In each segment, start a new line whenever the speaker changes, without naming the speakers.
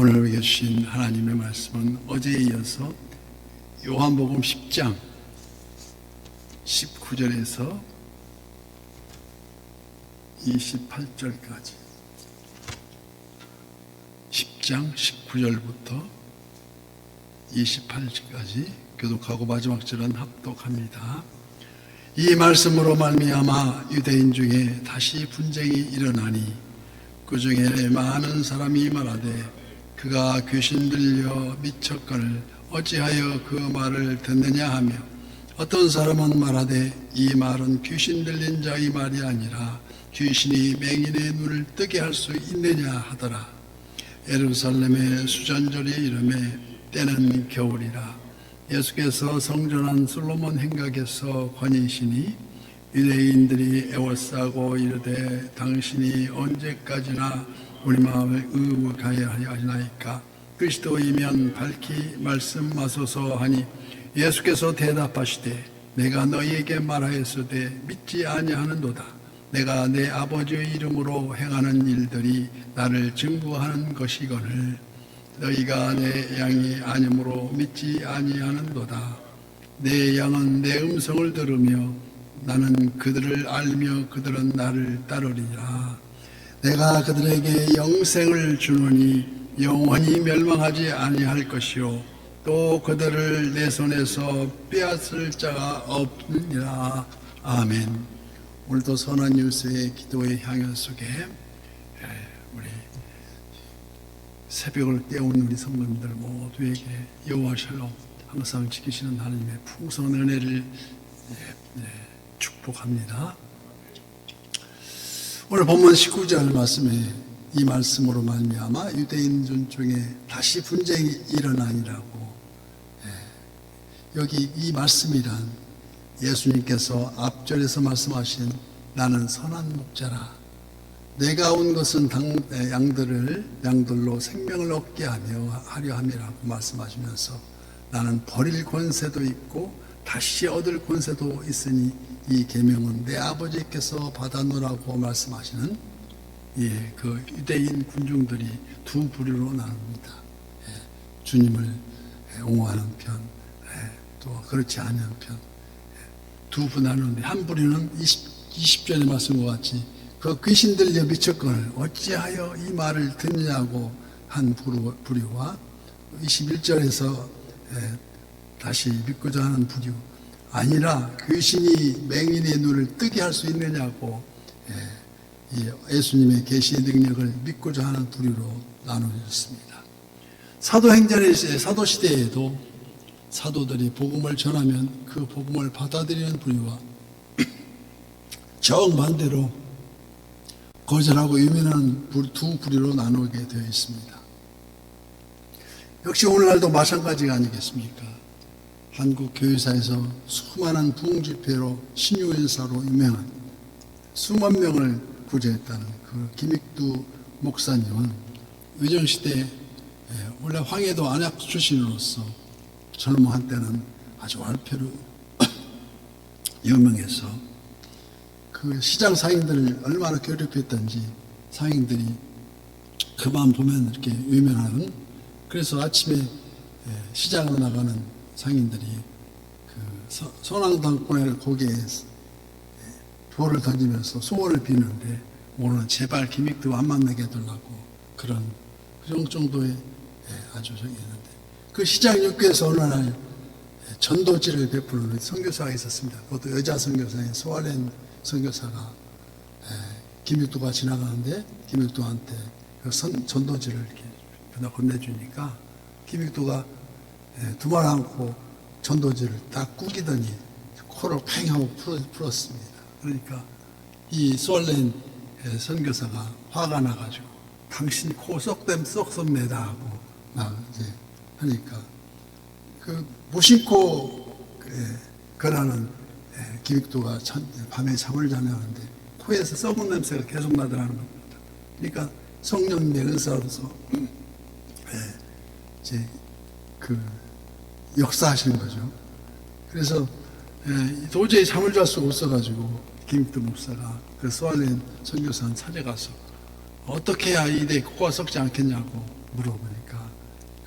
오늘 우리에게 주신 하나님의 말씀은 어제에 이어서 요한복음 10장 19절에서 28절까지 10장 19절부터 28절까지 교독하고 마지막 절은 합독합니다. 이 말씀으로 말미암아 유대인 중에 다시 분쟁이 일어나니 그 중에 많은 사람이 말하되 그가 귀신 들려 미쳤거늘 어찌하여 그 말을 듣느냐 하며 어떤 사람은 말하되 이 말은 귀신 들린 자의 말이 아니라 귀신이 맹인의 눈을 뜨게 할 수 있느냐 하더라. 예루살렘의 수전절이 이르매 때는 겨울이라. 예수께서 성전한 솔로몬 행각에서 거니시니 유대인들이 애워싸고 이르되 당신이 언제까지나 우리 마음을 의무가야 하나이까? 그리스도이면 밝히 말씀하소서 하니 예수께서 대답하시되 내가 너희에게 말하였으되 믿지 아니하는도다. 내가 내 아버지의 이름으로 행하는 일들이 나를 증거하는 것이거늘 너희가 내 양이 아니므로 믿지 아니하는도다. 내 양은 내 음성을 들으며 나는 그들을 알며 그들은 나를 따르리라. 내가 그들에게 영생을 주노니 영원히 멸망하지 아니할 것이요 또 그들을 내 손에서 빼앗을 자가 없느니라. 아멘. 오늘도 선한 유수의 기도의 향연 속에 우리 새벽을 깨운 우리 성도님들 모두에게 여호와 샬롬 항상 지키시는 하나님의 풍성한 은혜를 축복합니다. 오늘 본문 19절 말씀에 이 말씀으로 말미암아 유대인 중에 다시 분쟁이 일어나니라고. 여기 이 말씀이란 예수님께서 앞절에서 말씀하신 나는 선한 목자라. 내가 온 것은 양들로 생명을 얻게 하려 함이라고 말씀하시면서 나는 버릴 권세도 있고 다시 얻을 권세도 있으니 이 계명은 내 아버지께서 받아놓으라고 말씀하시는 그 유대인 군중들이 두 부류로 나눕니다. 주님을 옹호하는 편, 또 그렇지 않은 편. 두 부 나누는데 한 부류는 20절에 말씀과 같이 그 귀신 들려 미쳤거늘 어찌하여 이 말을 듣느냐고 한 부류와 21절에서 다시 믿고자 하는 부류 아니라 귀신이 맹인의 눈을 뜨게 할 수 있느냐고 예수님의 계시의 능력을 믿고자 하는 부류로 나누어졌습니다. 사도시대에도 사도들이 복음을 전하면 그 복음을 받아들이는 부류와 정반대로 거절하고 유면하는 두 부류로 나누게 되어 있습니다. 역시 오늘날도 마찬가지가 아니겠습니까? 한국 교회사에서 수많은 부흥집회로 신유연사로 유명한 수만 명을 구제했다는 그 김익두 목사님은 의정시대 원래 황해도 안약 출신으로서 젊은 한때는 아주 활표로 유명해서 그 시장 상인들을 얼마나 괴롭혔던지 상인들이 그만 보면 이렇게 유명한. 그래서 아침에 시장으로 나가는 상인들이 그 선왕당권의 고개에 돌을 던지면서 소원을 비는데 오늘은 제발 김익두 안 만나게 해달라고 그런 정도의 아주 저기 있는데 그 시장 입구에서 어느 날 전도지를 베푸는 선교사가 있었습니다. 그것도 여자 선교사인 소아렌 선교사가 김익두가 지나가는데 김익두한테 그 전도지를 이렇게 건네주니까 김익두가 두 말 않고 전도지를 딱 구기더니 코를 팽 하고 풀었습니다. 그러니까 이 소알렌 선교사가 화가 나가지고 당신 코 썩sob니다 하고 이제 하니까 그 무심코 그러는 김익두가 밤에 잠을 자냐는데 코에서 썩은 냄새가 계속 나더라는 겁니다. 그러니까 성령님의 은사로서 이제 그 역사하시는 거죠. 그래서 도저히 잠을 잘 수가 없어가지고 김익두 목사가 그 소알렌 선교사는 찾아가서 어떻게 해야 이 내 코가 썩지 않겠냐고 물어보니까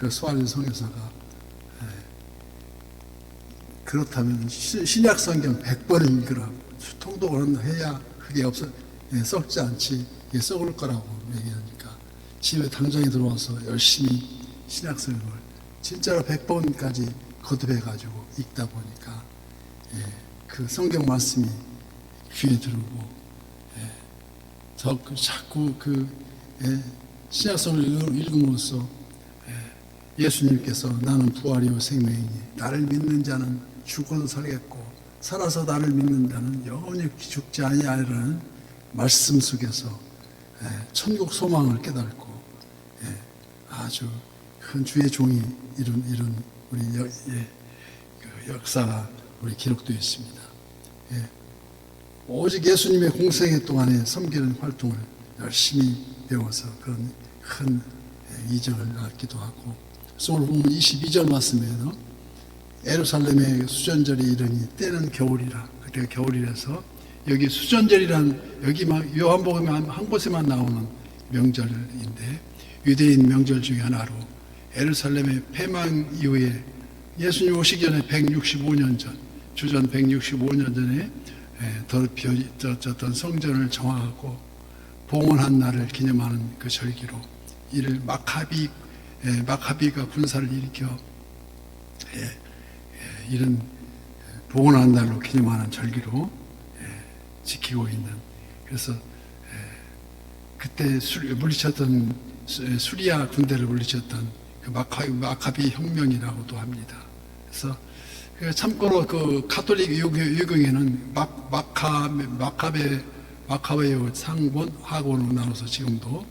그 수아린 성교사가 그렇다면 신약 성경 100번 읽으라고 통독을 해야 그게 썩지 않지 이게 썩을 거라고 얘기하니까 집에 당장에 들어와서 열심히 신약 성경을 진짜로 100번까지 거듭해 가지고 읽다 보니까 그 성경 말씀이 귀에 들어오고 자꾸 신약 성경을 읽음으로써 예수님께서 나는 부활이요 생명이니 나를 믿는 자는 죽어도 살겠고 살아서 나를 믿는 자는 영원히 죽지 아니하리라는 말씀 속에서 천국 소망을 깨닫고 아주 큰 주의 종이 이룬 우리 그 역사가 우리 기록되어 있습니다. 오직 예수님의 공생애 동안에 섬기는 활동을 열심히 배워서 그런 큰 이정을 낳기도 하고, 오늘 보면 22절 말씀에는 예루살렘의 수전절이 이르니 때는 겨울이라. 그때가 겨울이라서 여기 수전절이란 여기 요한복음에 한 곳에만 나오는 명절인데 유대인 명절 중에 하나로 예루살렘의 폐망 이후에 예수님 오시기 전에 165년 전, 주전 165년 전에 더럽혀졌던 성전을 정화하고 봉헌한 날을 기념하는 그 절기로 이를 마카비가 군사를 일으켜 이런 봉헌한 날로 기념하는 절기로 지키고 있는, 그래서 그때 물리쳤던 수리아 군대를 물리쳤던 그 마카비 혁명이라고도 합니다. 그래서 참고로 그 가톨릭 유경에는 마카베요 상본, 하곤으로 나눠서 지금도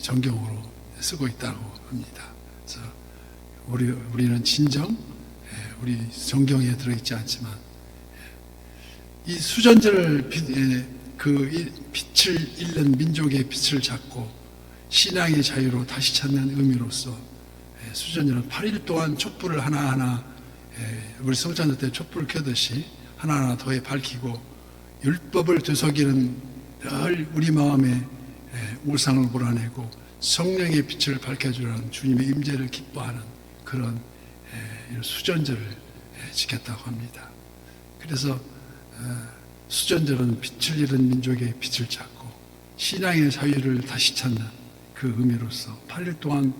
정경으로 쓰고 있다고 합니다. 그래서 우리는 진정 우리 정경에 들어있지 않지만 이 수전절을 그 빛을 잃는 민족의 빛을 찾고 신앙의 자유로 다시 찾는 의미로서 수전절은 8일 동안 촛불을 하나하나 우리 성찬절 때 촛불을 켜듯이 하나하나 더해 밝히고 율법을 되새기는 늘 우리 마음에 우상을 몰아내고 성령의 빛을 밝혀주는 주님의 임재를 기뻐하는 그런 수전절을 지켰다고 합니다. 그래서 수전절은 빛을 잃은 민족의 빛을 찾고 신앙의 자유를 다시 찾는 그 의미로서 8일 동안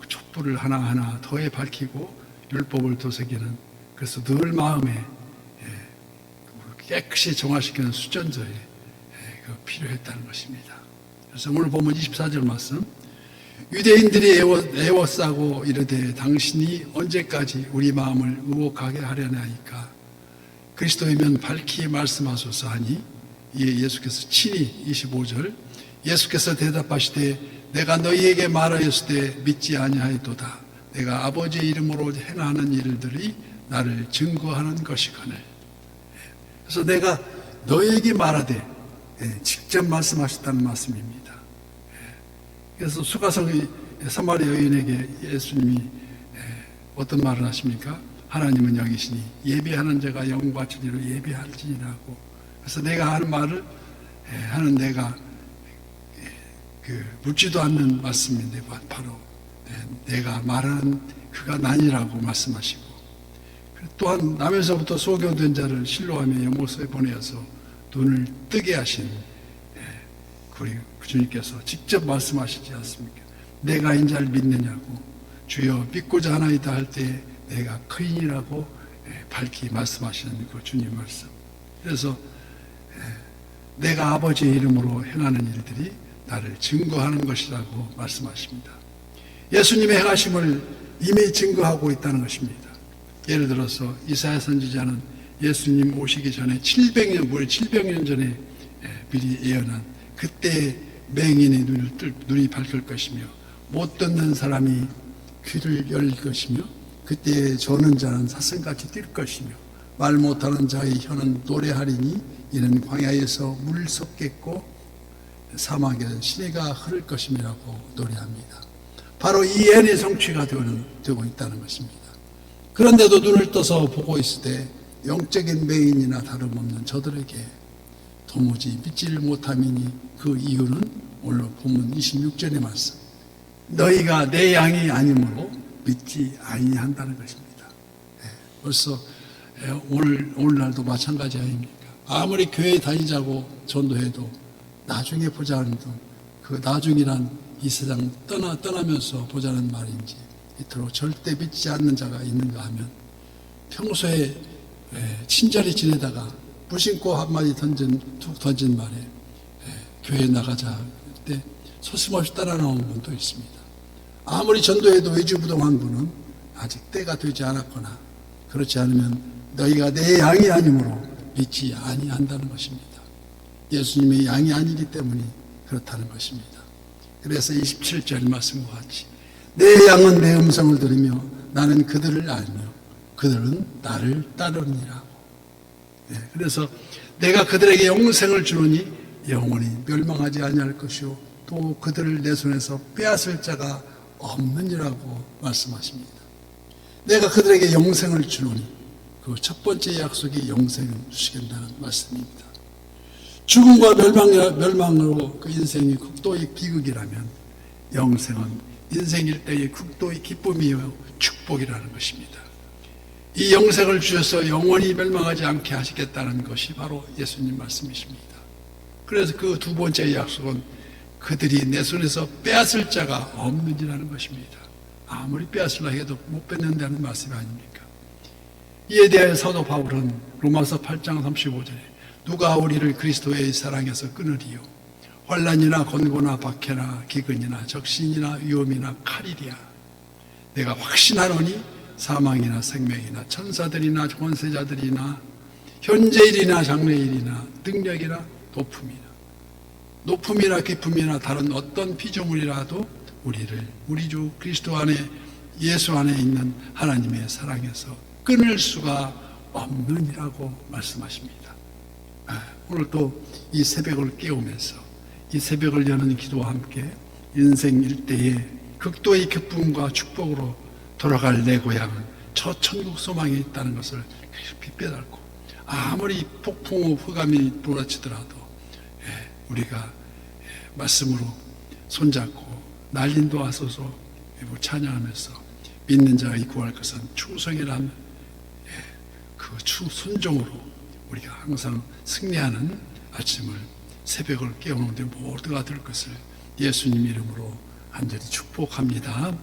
촛불을 하나하나 더해 밝히고 율법을 되새기는, 그래서 늘 마음에 깨끗이 정화시키는 수전절이 필요했다는 것입니다. 그래서 오늘 보면 24절 말씀, 유대인들이 애워싸고 이르되 당신이 언제까지 우리 마음을 의혹하게 하려나이까 그리스도이면 밝히 말씀하소서 하니, 이에 예수께서 친히 25절 예수께서 대답하시되 내가 너희에게 말하였을 때 믿지 아니하였도다. 내가 아버지의 이름으로 행하는 일들이 나를 증거하는 것이거늘. 그래서 내가 너희에게 말하되 직접 말씀하셨다는 말씀입니다. 그래서 수가성의 사마리아 여인에게 예수님이 어떤 말을 하십니까? 하나님은 영이시니 예비하는 자가 영 받으리로 예비할지니라고. 그래서 내가 하는 말을 하는 내가 묻지도 않는 말씀인데 바로 내가 말하는 그가 나니라고 말씀하시고, 또한 남에서부터 소경된 자를 실로하며 연못에 보내어서 눈을 뜨게 하신 우리 주님께서 직접 말씀하시지 않습니까? 내가 인자를 믿느냐고, 주여 믿고자 하나이다 할 때 내가 크인이라고 밝히 말씀하시는 그 주님 말씀. 그래서 내가 아버지의 이름으로 행하는 일들이 나를 증거하는 것이라고 말씀하십니다. 예수님의 행하심을 이미 증거하고 있다는 것입니다. 예를 들어서 이사야 선지자는 예수님 오시기 전에 700년 전에 미리 예언한 그때 맹인의 눈이 밝을 것이며 못 듣는 사람이 귀를 열릴 것이며 그때 조는 자는 사슴같이 뛸 것이며 말 못하는 자의 혀는 노래하리니 이는 광야에서 물 섞겠고 사막에는 시내가 흐를 것임이라고 노래합니다. 바로 이 예언의 성취가 되고 있다는 것입니다. 그런데도 눈을 떠서 보고 있을 때 영적인 맹인이나 다름없는 저들에게 도무지 믿지를 못함이니 그 이유는 오늘 본문 26절의 말씀, 너희가 내 양이 아니므로 믿지 아니한다는 것입니다. 벌써 오늘날도 마찬가지 아닙니까? 아무리 교회 다니자고 전도해도 나중에 보자는 그 나중이란 이 세상 떠나면서 보자는 말인지 이토록 절대 믿지 않는 자가 있는가 하면 평소에 친절히 지내다가 무심코 한마디 툭 던진 말에 교회 나가자 그때 소심없이 따라 나오는 분도 있습니다. 아무리 전도해도 외주부동한 분은 아직 때가 되지 않았거나 그렇지 않으면 너희가 내 양이 아니므로 믿지 아니한다는 것입니다. 예수님의 양이 아니기 때문에 그렇다는 것입니다. 그래서 27절 말씀과 같이 내 양은 내 음성을 들으며 나는 그들을 알며 그들은 나를 따르니라고. 그래서 내가 그들에게 영생을 주노니 영원히 멸망하지 아니할 것이요 또 그들을 내 손에서 빼앗을 자가 없느니라고 말씀하십니다. 내가 그들에게 영생을 주노니 그 첫 번째 약속이 영생을 주시겠다는 말씀입니다. 죽음과 멸망으로 그 인생이 극도의 비극이라면 영생은 인생일 때의 극도의 기쁨이요 축복이라는 것입니다. 이 영생을 주셔서 영원히 멸망하지 않게 하시겠다는 것이 바로 예수님 말씀이십니다. 그래서 그 두 번째 약속은 그들이 내 손에서 빼앗을 자가 없는지라는 것입니다. 아무리 빼앗으려 해도 못 뺏는다는 말씀이 아닙니까? 이에 대하여 사도 바울은 로마서 8장 35절에 누가 우리를 그리스도의 사랑에서 끊으리요 환난이나 곤고나 박해나 기근이나 적신이나 위험이나 칼이랴 내가 확신하노니 사망이나 생명이나 천사들이나 권세자들이나 현재일이나 장래일이나 능력이나 높음이나 깊음이나 다른 어떤 피조물이라도 우리를 우리 주 그리스도 안에 예수 안에 있는 하나님의 사랑에서 끊을 수가 없느니라고 말씀하십니다. 오늘 또 이 새벽을 깨우면서 이 새벽을 여는 기도와 함께 인생 일대에 극도의 기쁨과 축복으로 돌아갈 내 고향은 저 천국 소망이 있다는 것을 깊이 깨닫고 아무리 폭풍우 흑암이 불어치더라도 우리가 말씀으로 손잡고 날 인도하소서 찬양하면서 믿는 자가 구할 것은 충성이라는 그 순종으로 우리가 항상 승리하는 아침을 새벽을 깨우는데 모두가 될 것을 예수님 이름으로 간절히 축복합니다.